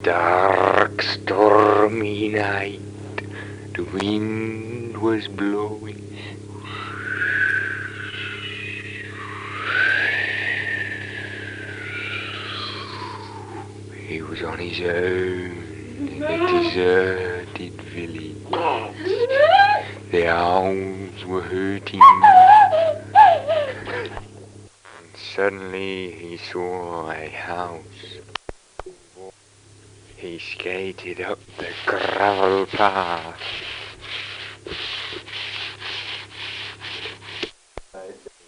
Dark stormy night, the wind was blowing. He was on his own in a deserted village. The owls were hooting. And suddenly he saw a house. He skated up the gravel path.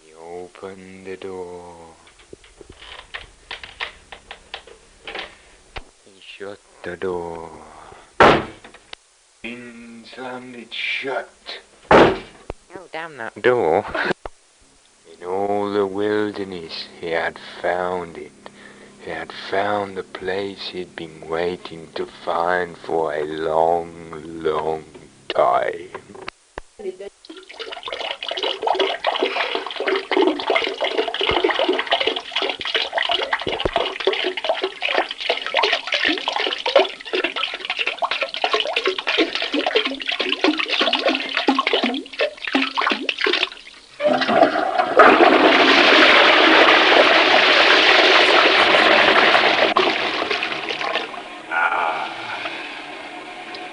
He opened the door. He shut the door. He slammed it shut. Oh, damn that door. In all the wilderness he had found it. He had found the place he'd been waiting to find for a long, long time.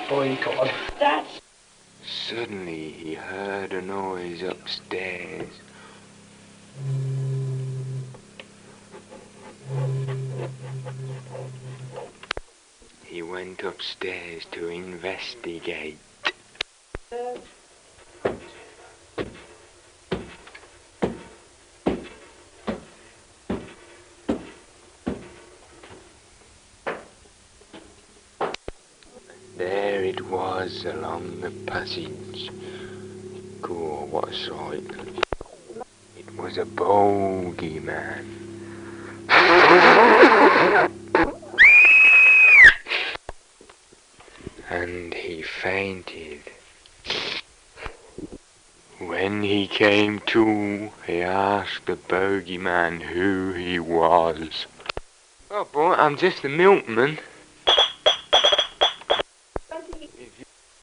Oh God. That's... Suddenly he heard a noise upstairs. He went upstairs to investigate. There it was along the passage. Cool, what a sight. It was a bogeyman. And he fainted. When he came to, he asked the bogeyman who he was. Oh boy, I'm just the milkman.